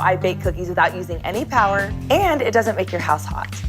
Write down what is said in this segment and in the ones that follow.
I bake cookies without using any power, and it doesn't make your house hot.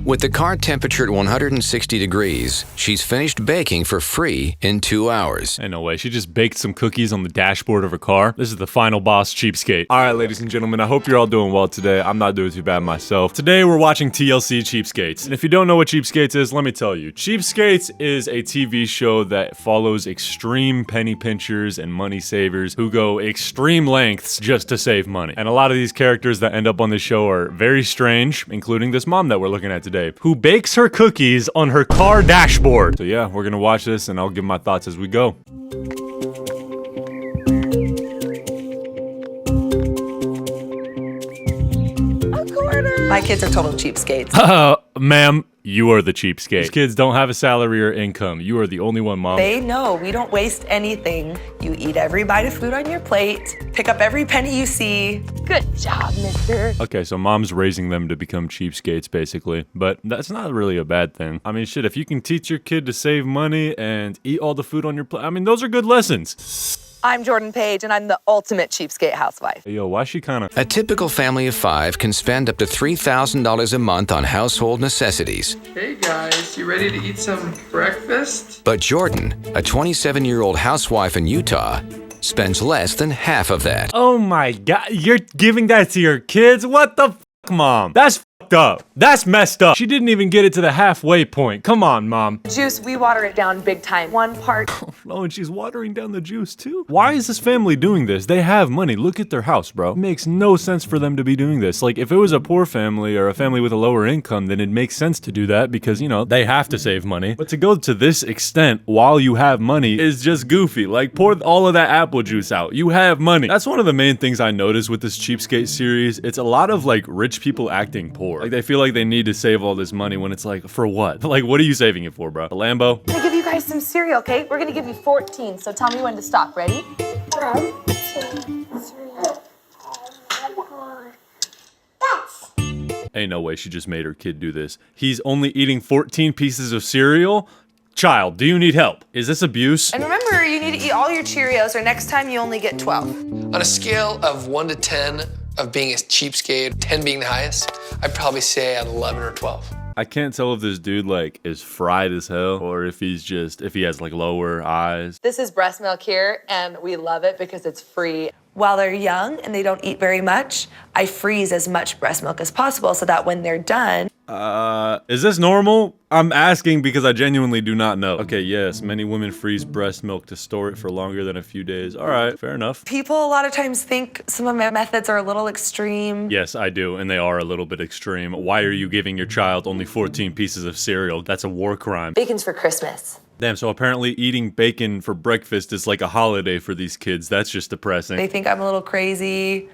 With the car temperature at 160 degrees, she's finished baking for free in 2 hours. Ain't no way. She just baked some cookies on the dashboard of her car. This is the final boss, Cheapskate. All right, ladies and gentlemen, I hope you're all doing well today. I'm not doing too bad myself. Today, we're watching TLC Cheapskates. And if you don't know what Cheapskates is, let me tell you. Cheapskates is a TV show that follows extreme penny pinchers and money savers who go extreme lengths just to save money. And a lot of these characters that end up on this show are very strange, including this mom that we're looking at today, who bakes her cookies on her car dashboard. So yeah, we're gonna watch this and I'll give my thoughts as we go. A quarter. My kids are total cheapskates. Ma'am, you are the cheapskate. These kids don't have a salary or income. You are the only one, Mom. They know we don't waste anything. You eat every bite of food on your plate, pick up every penny you see. Good job, mister. Okay, so Mom's raising them to become cheapskates, basically. But that's not really a bad thing. I mean, shit, if you can teach your kid to save money and eat all the food on your plate, I mean, those are good lessons. I'm Jordan Page, and I'm the ultimate cheapskate housewife. Hey, yo, why she kinda... A typical family of 5 can spend up to $3,000 a month on household necessities. Hey guys, you ready to eat some breakfast? But Jordan, a 27-year-old housewife in Utah, spends less than half of that. Oh my God, you're giving that to your kids? What the fuck, Mom? That's fucked up. That's messed up. She didn't even get it to the halfway point. Come on, Mom. Juice, we water it down big time. 1 part. Oh, and she's watering down the juice too? Why is this family doing this? They have money. Look at their house, bro. It makes no sense for them to be doing this. Like, if it was a poor family or a family with a lower income, then it makes sense to do that because, you know, they have to save money. But to go to this extent while you have money is just goofy. Like, pour all of that apple juice out. You have money. That's one of the main things I noticed with this Cheapskate series. It's a lot of, like, rich people acting poor. Like, they feel like they need to save all this money when it's like, for what? Like, what are you saving it for, bro? A Lambo? I'm gonna give you guys some cereal, okay? We're gonna give you 14, so tell me when to stop. Ready? 1, 2, 3, 4. That's. Ain't no way she just made her kid do this. He's only eating 14 pieces of cereal? Child, do you need help? Is this abuse? And remember, you need to eat all your Cheerios, or next time you only get 12. On a scale of 1 to 10 of being a cheapskate, 10 being the highest, I'd probably say at 11 or 12. I can't tell if this dude, like, is fried as hell or if he has, like, lower eyes. This is breast milk here, and we love it because it's free. While they're young and they don't eat very much, I freeze as much breast milk as possible so that when they're done... Is this normal? I'm asking because I genuinely do not know. Okay, yes, many women freeze breast milk to store it for longer than a few days. All right, fair enough. People a lot of times think some of my methods are a little extreme. Yes, I do, and they are a little bit extreme. Why are you giving your child only 14 pieces of cereal? That's a war crime. Bacon's for Christmas. Damn, so apparently eating bacon for breakfast is like a holiday for these kids. That's just depressing. They think I'm a little crazy,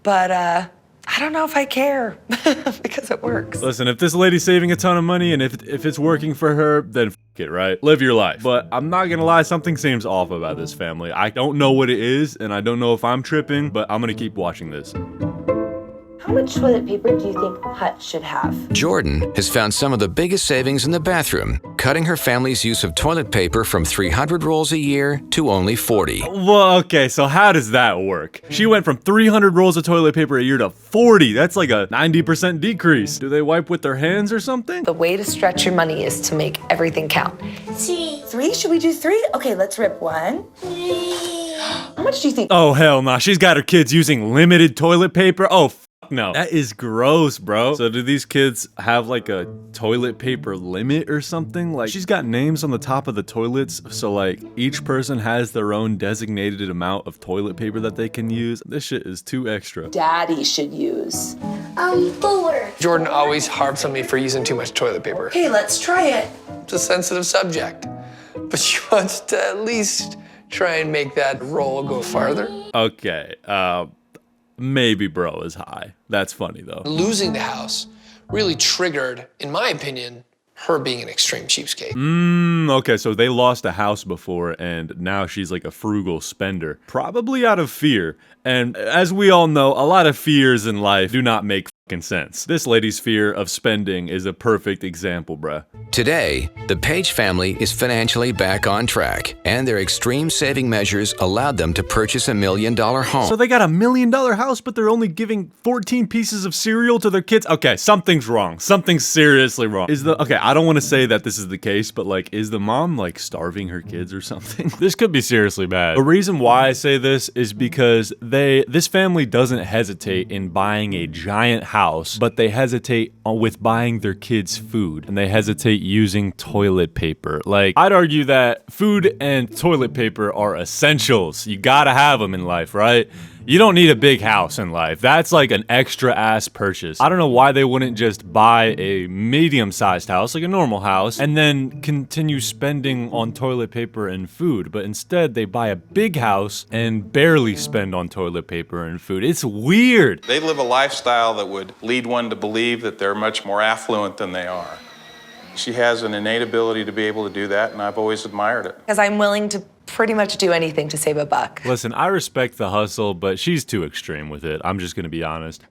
but I don't know if I care because it works. Listen, if this lady's saving a ton of money and if it's working for her, then f it, right? Live your life. But I'm not gonna lie, something seems off about this family. I don't know what it is, and I don't know if I'm tripping, but I'm gonna keep watching this. How much toilet paper do you think Hut should have? Jordan has found some of the biggest savings in the bathroom, cutting her family's use of toilet paper from 300 rolls a year to only 40. Well, okay, so how does that work? She went from 300 rolls of toilet paper a year to 40. That's like a 90% decrease. Do they wipe with their hands or something? The way to stretch your money is to make everything count. 3. 3? Should we do 3? Okay, let's rip 1. 3. How much do you think? Oh, hell nah. She's got her kids using limited toilet paper. Oh, no. That is gross, bro. So do these kids have like a toilet paper limit or something? Like, she's got names on the top of the toilets, so like each person has their own designated amount of toilet paper that they can use. This shit is too extra. Daddy should use. 4. Jordan always harps on me for using too much toilet paper. Okay, let's try it. It's a sensitive subject, but she wants to at least try and make that roll go farther. Okay, maybe bro is high. That's funny though. Losing the house really triggered, in my opinion, her being an extreme cheapskate. Okay, so they lost a house before and now she's like a frugal spender. Probably out of fear. And as we all know, a lot of fears in life do not make sense. This lady's fear of spending is a perfect example, bruh. Today, the Page family is financially back on track, and their extreme saving measures allowed them to purchase $1 million home. So they got $1 million house, but they're only giving 14 pieces of cereal to their kids? Okay, something's wrong. Something's seriously wrong. Okay, I don't want to say that this is the case, but like, is the mom like starving her kids or something? This could be seriously bad. The reason why I say this is because this family doesn't hesitate in buying a giant house, but they hesitate with buying their kids food, and they hesitate using toilet paper. Like, I'd argue that food and toilet paper are essentials. You gotta have them in life, right? You don't need a big house in life. That's like an extra ass purchase. I don't know why they wouldn't just buy a medium-sized house, like a normal house, and then continue spending on toilet paper and food. But instead, they buy a big house and barely spend on toilet paper and food. It's weird. They live a lifestyle that would lead one to believe that they're much more affluent than they are. She has an innate ability to be able to do that, and I've always admired it. Because I'm willing to pretty much do anything to save a buck. Listen, I respect the hustle, but she's too extreme with it. I'm just gonna be honest.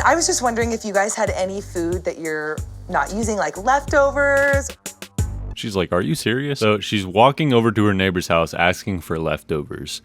I was just wondering if you guys had any food that you're not using, like leftovers. She's like, are you serious? So she's walking over to her neighbor's house asking for leftovers.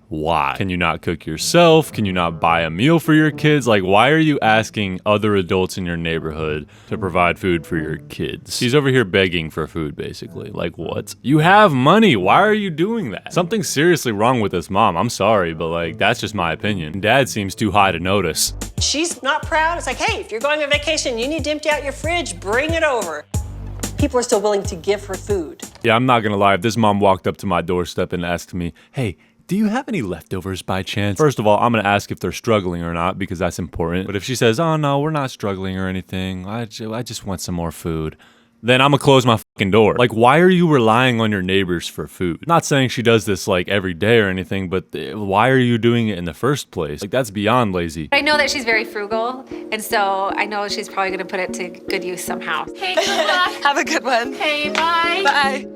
Why? Can you not cook yourself? Can you not buy a meal for your kids? Like, why are you asking other adults in your neighborhood to provide food for your kids? She's over here begging for food, basically. Like, what? You have money. Why are you doing that? Something's seriously wrong with this mom. I'm sorry, but like, that's just my opinion. Dad seems too high to notice. She's not proud. It's like, hey, if you're going on vacation, you need to empty out your fridge, bring it over. People are still willing to give her food. Yeah, I'm not gonna lie. If this mom walked up to my doorstep and asked me, hey, do you have any leftovers by chance? First of all, I'm gonna ask if they're struggling or not, because that's important. But if she says, oh no, we're not struggling or anything, I just want some more food, then I'm gonna close my fucking door. Like, why are you relying on your neighbors for food? Not saying she does this like every day or anything, but why are you doing it in the first place? Like, that's beyond lazy. I know that she's very frugal, and so I know she's probably gonna put it to good use somehow. Hey, good luck. Have a good one. Hey, bye. Bye.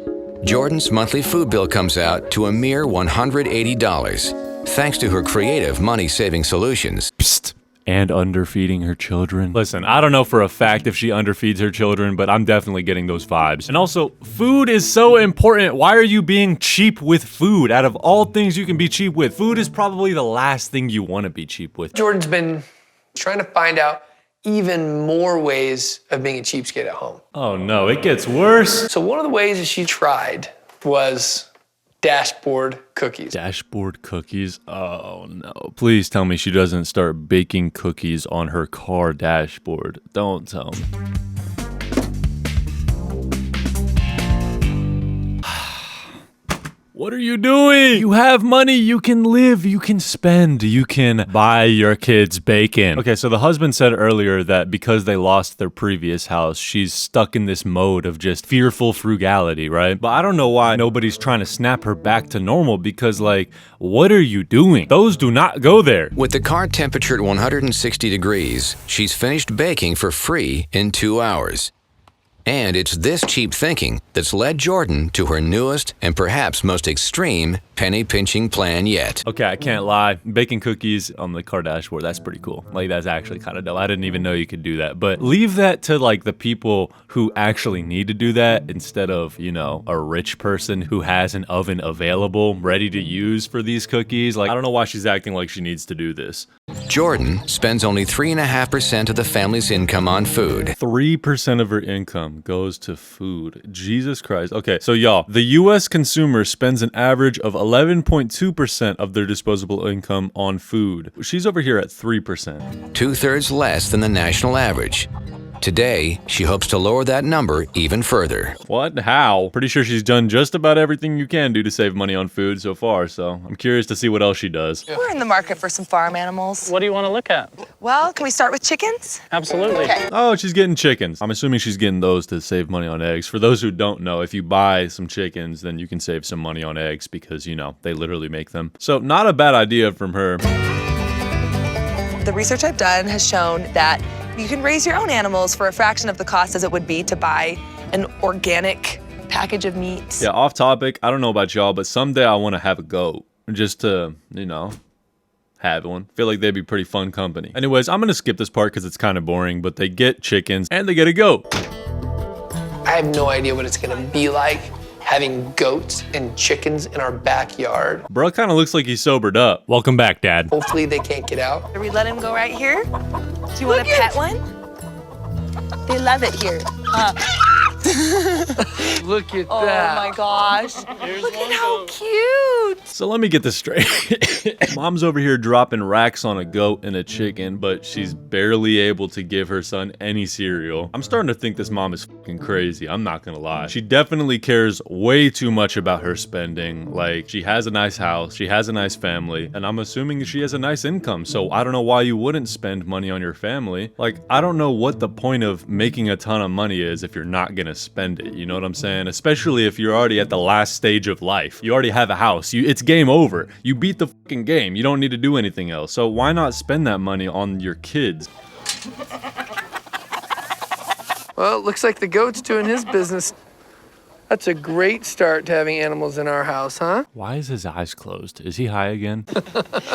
Jordan's monthly food bill comes out to a mere $180, thanks to her creative money-saving solutions. Psst. And underfeeding her children. Listen, I don't know for a fact if she underfeeds her children, but I'm definitely getting those vibes. And also, food is so important. Why are you being cheap with food? Out of all things you can be cheap with, food is probably the last thing you want to be cheap with. Jordan's been trying to find out even more ways of being a cheapskate at home. Oh no, it gets worse. So one of the ways that she tried was dashboard cookies. Dashboard cookies? Oh no. Please tell me she doesn't start baking cookies on her car dashboard. Don't tell me. What are you doing? You have money, you can live, you can spend, you can buy your kids bacon. Okay, so the husband said earlier that because they lost their previous house, she's stuck in this mode of just fearful frugality, right? But I don't know why nobody's trying to snap her back to normal, because like, what are you doing? Those do not go there. With the car temperature at 160 degrees, she's finished baking for free in 2 hours. And it's this cheap thinking that's led Jordan to her newest and perhaps most extreme penny-pinching plan yet. Okay, I can't lie. Baking cookies on the car dashboard, that's pretty cool. Like, that's actually kind of dope. I didn't even know you could do that. But leave that to, like, the people who actually need to do that instead of, you know, a rich person who has an oven available, ready to use for these cookies. Like, I don't know why she's acting like she needs to do this. Jordan spends only 3.5% of the family's income on food. 3% of her income goes to food. Jesus Christ. Okay, so y'all, the U.S. consumer spends an average of 11.2% of their disposable income on food. She's over here at 3%. 2/3 less than the national average. Today, she hopes to lower that number even further. What? How? Pretty sure she's done just about everything you can do to save money on food so far, so I'm curious to see what else she does. We're in the market for some farm animals. What do you want to look at? Well, can we start with chickens? Absolutely. Okay. Oh, she's getting chickens. I'm assuming she's getting those to save money on eggs. For those who don't know, if you buy some chickens, then you can save some money on eggs because, you know, they literally make them. So not a bad idea from her. The research I've done has shown that you can raise your own animals for a fraction of the cost as it would be to buy an organic package of meat. Yeah, off topic, I don't know about y'all, but someday I want to have a goat. just to, you know, have one. Feel like they'd be pretty fun company. Anyways, I'm gonna skip this part because it's kind of boring, but they get chickens and they get a goat. I have no idea what it's gonna be like having goats and chickens in our backyard. Bro kind of looks like he's sobered up. Welcome back, Dad. Hopefully they can't get out. Do we let him go right here? Do you want to pet one? They love it here. Look at Oh that. my gosh. Look at how cute. So let me get this straight. Mom's over here dropping racks on a goat and a chicken, but she's barely able to give her son any cereal. I'm starting to think this mom is fucking crazy. I'm not gonna lie. She definitely cares way too much about her spending. Like, she has a nice house, she has a nice family, and I'm assuming she has a nice income. So I don't know why you wouldn't spend money on your family. Like, I don't know what the point of making a ton of money is if you're not gonna spend it. You know what I'm saying? Especially if you're already at the last stage of life. You already have a house. It's game over. You beat the fucking game. You don't need to do anything else. So why not spend that money on your kids? Well, it looks like the goat's doing his business. That's a great start to having animals in our house, huh? Why is his eyes closed? Is he high again?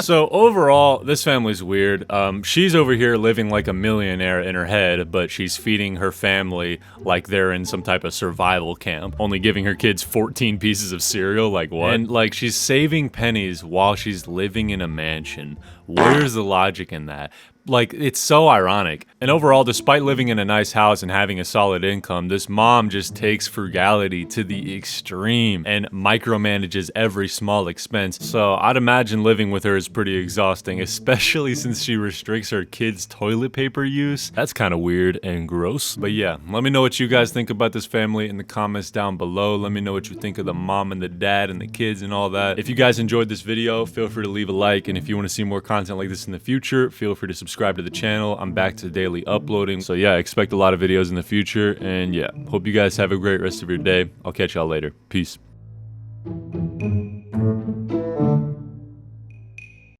So overall, this family's weird. She's over here living like a millionaire in her head, but she's feeding her family like they're in some type of survival camp, only giving her kids 14 pieces of cereal. Like, what? And like, she's saving pennies while she's living in a mansion. Where's the logic in that? Like, it's so ironic. And overall, despite living in a nice house and having a solid income, this mom just takes frugality to the extreme and micromanages every small expense. So I'd imagine living with her is pretty exhausting, especially since she restricts her kids' toilet paper use. That's kind of weird and gross. But yeah, let me know what you guys think about this family in the comments down below. Let me know what you think of the mom and the dad and the kids and all that. If you guys enjoyed this video, feel free to leave a like. And if you want to see more content like this in the future, feel free to subscribe to the channel. I'm back to daily uploading, so yeah, expect a lot of videos in the future. And yeah, hope you guys have a great rest of your day. I'll catch y'all later. Peace.